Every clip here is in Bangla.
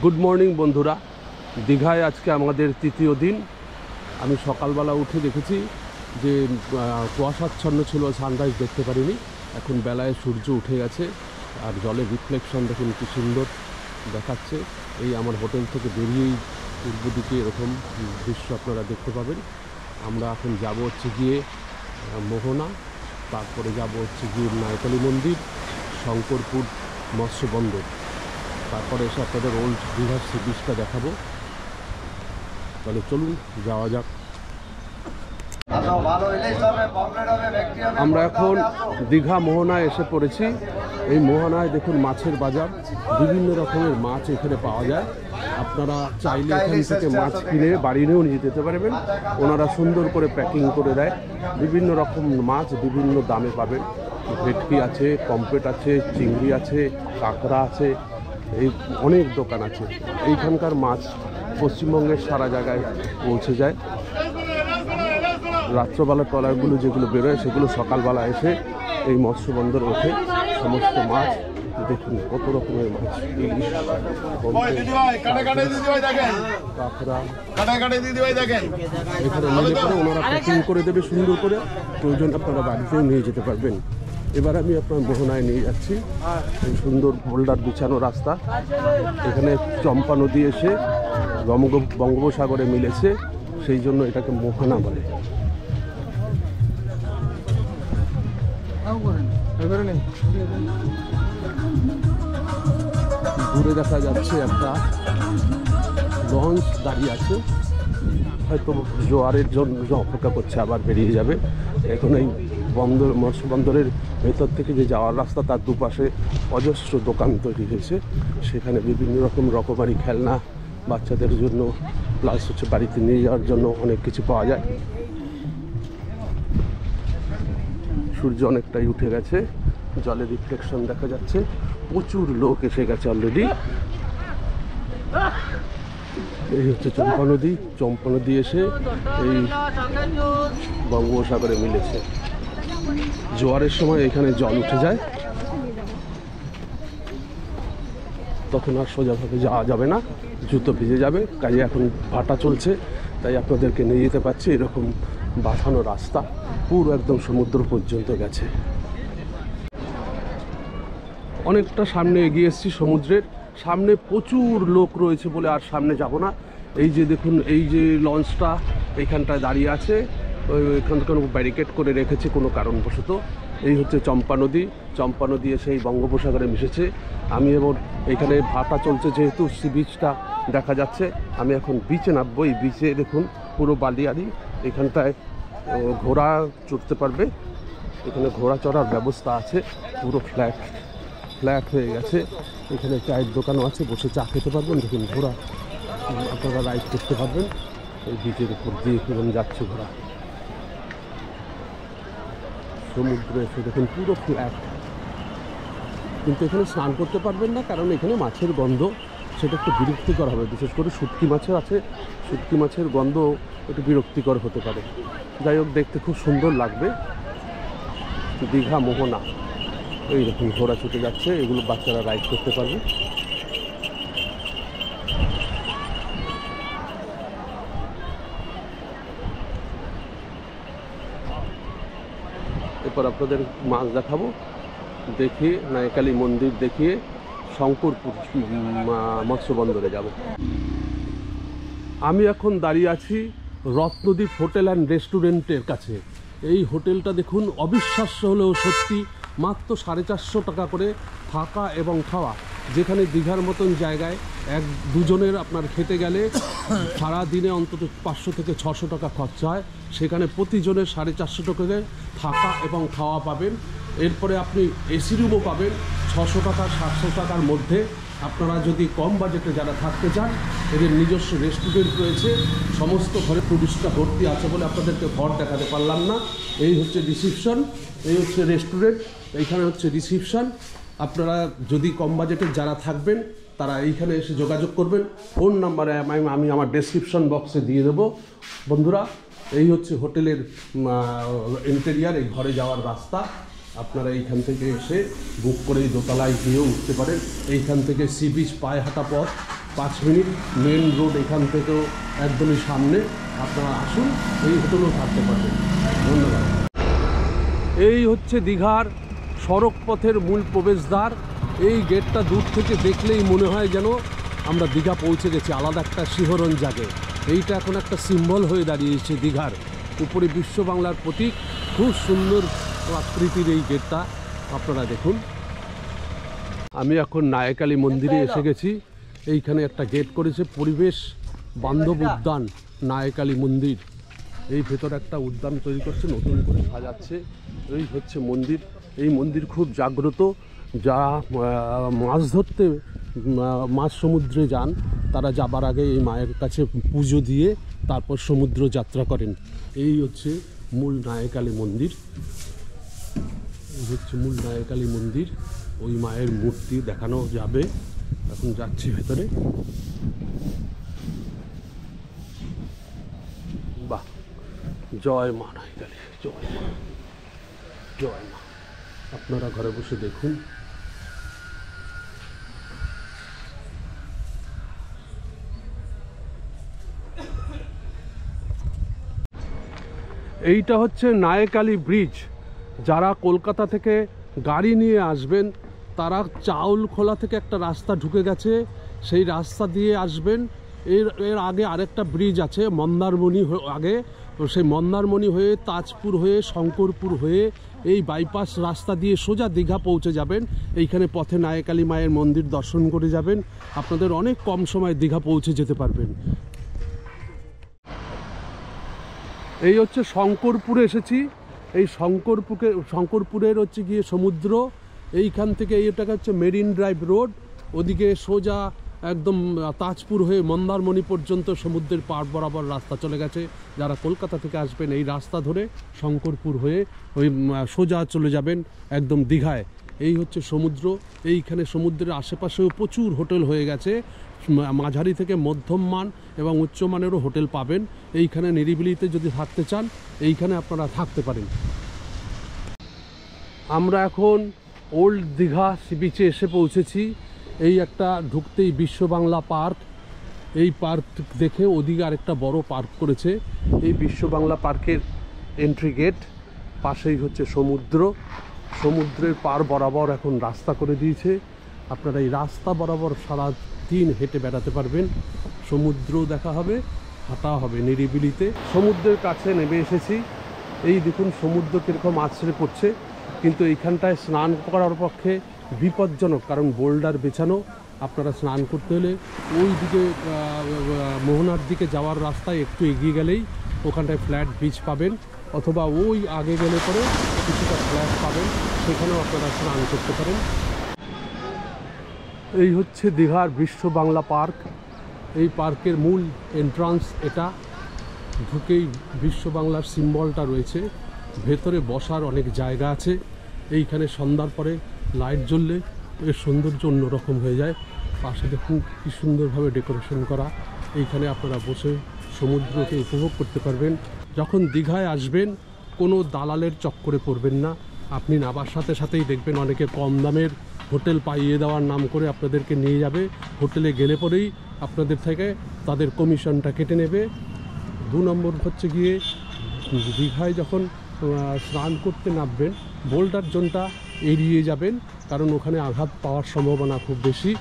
গুড মর্নিং বন্ধুরা। দীঘায় আজকে আমাদের তৃতীয় দিন। আমি সকালবেলা উঠে দেখেছি যে কুয়াশাচ্ছন্ন ছিল, সানরাইজ দেখতে পারিনি। এখন বেলায় সূর্য উঠে গেছে আর জলের রিফ্লেকশন দেখুন কি সুন্দর দেখাচ্ছে। এই আমার হোটেল থেকে বেরিয়েই পূর্ব দিকে এরকম দৃশ্য আপনারা দেখতে পাবেন। আমরা এখন যাব হচ্ছে গিয়ে মোহনা, তারপরে যাব হচ্ছে গিয়ে নায়কালী মন্দির, শঙ্করপুর মৎস্য বন্দর, তারপরে এসে আপনাদের ওল্ড দীঘার সি বিচটা দেখাবো। তাহলে চলুন যাওয়া যাক। আমরা এখন দীঘা মোহনায় এসে পড়েছি। এই মোহনায় দেখুন মাছের বাজার, বিভিন্ন রকমের মাছ এখানে পাওয়া যায়। আপনারা চাইলে এখান থেকে মাছ কিনে বাড়ি নিয়েও নিয়ে যেতে পারবেন। ওনারা সুন্দর করে প্যাকিং করে দেয়। বিভিন্ন রকম মাছ বিভিন্ন দামে পাবেন। ভেটকি আছে, পমফ্রেট আছে, চিংড়ি আছে, কাঁকড়া আছে, এই অনেক দোকান আছে। এইখানকার মাছ পশ্চিমবঙ্গের সারা জায়গায় পৌঁছে যায়। রাত্রবেলা ট্রলারগুলো যেগুলো বেরোয় সেগুলো সকালবেলা এসে এই মৎস্য বন্দর ওঠে। সমস্ত মাছ দেখুন, কত রকমের মাছ, ইলিশ, কাঁকড়া এখানে নিলে পরে ওনারা প্যাকিং করে দেবে সুন্দর করে। প্রয়োজন আপনারা বাড়িতেও নিয়ে যেতে পারবেন। এবার আমি আপনার মোহনায় নিয়ে যাচ্ছি। এই সুন্দর বোল্ডার বিছানো রাস্তা, এখানে চম্পা নদী এসে বঙ্গোপসাগরে মিলেছে, সেই জন্য এটাকে মোহনা বলে। দূরে দেখা যাচ্ছে একটা লঞ্চ দাঁড়িয়ে আছে, হয়তো জোয়ারের জন্য অপেক্ষা করছে, আবার বেরিয়ে যাবে। এখন এই বন্দর মৎস্য বন্দরের ভেতর থেকে যে যাওয়ার রাস্তা, তার দুপাশে অজস্র দোকান তৈরি হয়েছে। সেখানে বিভিন্ন রকমারি খেলনা বাচ্চাদের জন্য, প্লাস হচ্ছে বাড়িতে নিয়ে যাওয়ার জন্য অনেক কিছু পাওয়া যায়। সূর্য অনেকটাই উঠে গেছে, জলের রিফ্লেকশন দেখা যাচ্ছে। প্রচুর লোক এসে গেছে অলরেডি। এই হচ্ছে চম্পা নদী। চম্পা নদী এসে এই বঙ্গোপসাগরে মিলেছে। জোয়ারের সময় এখানে জল উঠে যায়, তখন আর সোজাভাবে যাওয়া যাবে না, জুতো ভিজে যাবে। কাজে এখন ভাটা চলছে, তাই আপনাদেরকে নিয়ে যেতে পারছি। এরকম বাঁধানো রাস্তা পুরো একদম সমুদ্র পর্যন্ত গেছে। অনেকটা সামনে এগিয়ে এসেছি সমুদ্রের সামনে। প্রচুর লোক রয়েছে বলে আর সামনে যাব না। এই যে দেখুন, এই যে লঞ্চটা এইখানটায় দাঁড়িয়ে আছে, ওইখান থেকে ব্যারিকেড করে রেখেছে কোনো কারণবশত। এই হচ্ছে চম্পা নদী। চম্পা নদী এসে এই বঙ্গোপসাগরে মিশেছে। আমি এবার এইখানে ভাটা চলছে যেহেতু সি বিচটা দেখা যাচ্ছে, আমি এখন বিচে নামবো। এই বিচে দেখুন পুরো বালিয়াড়ি, এখানটায় ঘোড়া চড়তে পারবে। এখানে ঘোড়া চড়ার ব্যবস্থা আছে, পুরো ফ্ল্যাট হয়ে গেছে। এখানে চায়ের দোকানও আছে, বসে চা খেতে পারবেন। দেখুন ঘোড়া আপনারা রাইড করতে পারবেন। এই বিচের উপর দিয়ে কেমন যাচ্ছে ঘোড়া। সমুদ্রে এসে দেখুন পুরো ফ্ল্যাট, কিন্তু এখানে স্নান করতে পারবেন না, কারণ এখানে মাছের গন্ধ, সেটা একটু বিরক্তিকর হবে। বিশেষ করে শুটকি মাছের আছে, শুটকি মাছের গন্ধ একটু বিরক্তিকর হতে পারে। যাই হোক, দেখতে খুব সুন্দর লাগবে। দীঘা মোহনা এই রকম ঘোড়া ছুটে যাচ্ছে, এগুলো বাচ্চারা রাইড করতে পারবে। এরপর আপনাদের মাছ দেখাবো, দেখিয়ে নায়কালী মন্দির দেখিয়ে শঙ্করপুর মৎস্য বন্দরে যাব। আমি এখন দাঁড়িয়ে আছি রত্নদ্বীপ হোটেল অ্যান্ড রেস্টুরেন্টের কাছে। এই হোটেলটা দেখুন, অবিশ্বাস্য হলেও সত্যি, মাত্র 450 টাকা করে থাকা এবং খাওয়া। যেখানে দীঘার মতন জায়গায় দুজনের আপনার খেতে গেলে সারাদিনে অন্তত 500 থেকে 600 টাকা খরচা হয়, সেখানে প্রতিজনের 450 টাকা করে থাকা এবং খাওয়া পাবেন। এরপরে আপনি এসি রুমও পাবেন 600 টাকা 700 টাকার মধ্যে। আপনারা যদি কম বাজেটে যারা থাকতে চান, এদের নিজস্ব রেস্টুরেন্ট রয়েছে। সমস্ত ঘরে টুরিস্টরা ভর্তি আছে বলে আপনাদেরকে ঘর দেখাতে পারলাম না। এই হচ্ছে রিসিপশন, এই হচ্ছে রেস্টুরেন্ট, এইখানে হচ্ছে রিসিপশন। আপনারা যদি কম বাজেটের যারা থাকবেন তারা এইখানে এসে যোগাযোগ করবেন। ফোন নাম্বারে আমি আমার ডেসক্রিপশন বক্সে দিয়ে দেবো। বন্ধুরা, এই হচ্ছে হোটেলের ইন্টেরিয়ার, এই ঘরে যাওয়ার রাস্তা। আপনারা এইখান থেকে এসে বুক করে দোতলায় গিয়েও উঠতে পারেন। এইখান থেকে সি বিচ পায়ে হাঁটা পথ, 5 মিনিট, মেন রোড এখান থেকেও একদমই সামনে। আপনারা আসুন, এই হোটেলেও থাকতে পারবেন। ধন্যবাদ। এই হচ্ছে দীঘার সড়ক পথের মূল প্রবেশদ্বার। এই গেটটা দূর থেকে দেখলেই মনে হয় যেন আমরা দীঘা পৌঁছে গেছি, আলাদা একটা শিহরণ জাগে। এইটা এখন একটা সিম্বল হয়ে দাঁড়িয়েছে দীঘার। উপরে বিশ্ব বাংলার প্রতীক, খুব সুন্দর আকৃতির এই গেটটা, আপনারা দেখুন। আমি এখন নায়কালী মন্দিরে এসে গেছি। এইখানে একটা গেট করেছে পরিবেশ বান্ধব উদ্যান নায়কালী মন্দির। এই ভেতরে একটা উদ্যান তৈরি করছে, নতুন করে সাজাচ্ছে। এই হচ্ছে মন্দির। এই মন্দির খুব জাগ্রত। যারা মাছ ধরতে মাছ সমুদ্রে যান, তারা যাবার আগে এই মায়ের কাছে পুজো দিয়ে তারপর সমুদ্র যাত্রা করেন। এই হচ্ছে মূল নায়কালী মন্দির। এই হচ্ছে মূল নায়কালী মন্দির। ওই মায়ের মূর্তি দেখানো যাবে। এখন যাচ্ছি ভেতরে। বাহ, জয় মা নায়কালী, জয় মা, জয় মা। আপনারা ঘরে বসে দেখুন। এইটা হচ্ছে নায়কালী ব্রিজ। যারা কলকাতা থেকে গাড়ি নিয়ে আসবেন, তারা চাউলখোলা থেকে একটা রাস্তা ঢুকে গেছে, সেই রাস্তা দিয়ে আসবেন। এর আগে আরেকটা ব্রিজ আছে মন্দারমণি আগে, সেই মন্দারমণি হয়ে তাজপুর হয়ে শঙ্করপুর হয়ে এই বাইপাস রাস্তা দিয়ে সোজা দীঘা পৌঁছে যাবেন। এইখানে পথে নায়কালী মায়ের মন্দির দর্শন করে যাবেন। আপনাদের অনেক কম সময় দীঘা পৌঁছে যেতে পারবেন। এই হচ্ছে শঙ্করপুরে এসেছি। এই শঙ্করপুরের হচ্ছে গিয়ে সমুদ্র। এইখান থেকে এইটাকে হচ্ছে মেরিন ড্রাইভ রোড। ওদিকে সোজা একদম তাজপুর হয়ে মন্দারমণি পর্যন্ত সমুদ্রের পাড় বরাবর রাস্তা চলে গেছে। যারা কলকাতা থেকে আসবেন এই রাস্তা ধরে শঙ্করপুর হয়ে ওই সোজা চলে যাবেন একদম দীঘায়। এই হচ্ছে সমুদ্র। এইখানে সমুদ্রের আশেপাশেও প্রচুর হোটেল হয়ে গেছে। মাঝারি থেকে মধ্যম মান এবং উচ্চমানেরও হোটেল পাবেন। এইখানে নিরিবিলিতে যদি থাকতে চান, এইখানে আপনারা থাকতে পারেন। আমরা এখন ওল্ড দীঘা সি বিচে এসে পৌঁছেছি। এই একটা ঢুকতেই বিশ্ব বাংলা পার্ক। এই পার্ক দেখে ওদিকে আরেকটা বড় পার্ক করেছে। এই বিশ্ব বাংলা পার্কের এন্ট্রি গেট, পাশেই হচ্ছে সমুদ্র। সমুদ্রের পার বরাবর এখন রাস্তা করে দিয়েছে। আপনারা এই রাস্তা বরাবর সারা দিন হেঁটে বেড়াতে পারবেন। সমুদ্র দেখা হবে, হাঁটা হবে নিরিবিলিতে। সমুদ্রের কাছে নেমে এসেছি। এই দেখুন সমুদ্র কীরকম আছড়ে পড়ছে, কিন্তু এইখানটায় স্নান করার পক্ষে বিপজ্জনক, কারণ বোল্ডার বেছানো। আপনারা স্নান করতে হলে ওই দিকে মোহনার দিকে যাওয়ার রাস্তায় একটু এগিয়ে গেলেই ওখানটায় ফ্ল্যাট বিচ পাবেন, অথবা ওই আগে গেলে পরে কিছুটা ফ্ল্যাট পাবেন, সেখানেও আপনারা স্নান করতে পারেন। এই হচ্ছে দীঘার বিশ্ব বাংলা পার্ক। এই পার্কের মূল এন্ট্রান্স এটা। ঢুকেই বিশ্ব বাংলার সিম্বলটা রয়েছে। ভেতরে বসার অনেক জায়গা আছে। এইখানে সন্ধ্যার পরে লাইট জ্বললে এর সৌন্দর্য অন্যরকম হয়ে যায়। পাশে দেখুন কী সুন্দরভাবে ডেকোরেশন করা। এইখানে আপনারা বসে সমুদ্রকে উপভোগ করতে পারবেন। যখন দীঘায় আসবেন, কোনো দালালের চক্করে পড়বেন না। আপনি নামার সাথে সাথেই দেখবেন অনেকে কম দামের হোটেল পাইয়ে দেওয়ার নাম করে আপনাদেরকে নিয়ে যাবে। হোটেলে গেলে পরেই আপনাদের থেকে তাদের কমিশনটা কেটে নেবে। 2 নম্বর হচ্ছে গিয়ে দীঘায় যখন স্নান করতে নামবেন, বোল্ডার জোনটা এড়িয়ে যাবেন, কারণ ওখানে আঘাত পাওয়ার সম্ভাবনা খুব বেশি।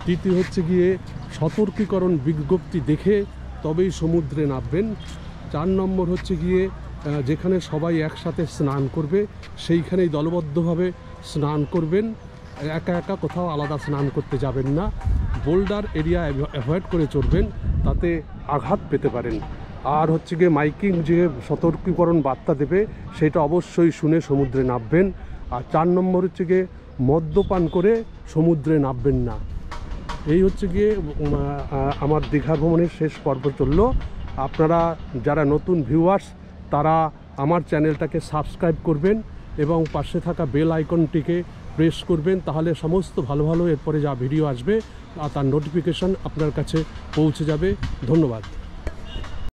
তৃতীয় হচ্ছে গিয়ে সতর্কীকরণ বিজ্ঞপ্তি দেখে তবেই সমুদ্রে নামবেন। 4 নম্বর হচ্ছে গিয়ে যেখানে সবাই একসাথে স্নান করবে সেইখানেই দলবদ্ধভাবে স্নান করবেন। একা একা কোথাও আলাদা স্নান করতে যাবেন না। বোল্ডার এরিয়া অ্যাভয়েড করে চলবেন, তাতে আঘাত পেতে পারেন। আর হচ্ছে গিয়ে মাইকিং যে সতর্কীকরণ বার্তা দেবে সেটা অবশ্যই শুনে সমুদ্রে নামবেন। আর 4 নম্বর হচ্ছে গিয়ে মদ্যপান করে সমুদ্রে নামবেন না। এই হচ্ছে গিয়ে আমার দীঘা ভ্রমণের শেষ পর্ব চললো। আপনারা যারা নতুন ভিউয়ার্স, তারা আমার চ্যানেলটাকে সাবস্ক্রাইব করবেন এবং পাশে থাকা বেল আইকনটিকে প্রেস করবেন। তাহলে সমস্ত ভালো ভালো এরপরে যা ভিডিও আসবে তার নোটিফিকেশান আপনার কাছে পৌঁছে যাবে। ধন্যবাদ।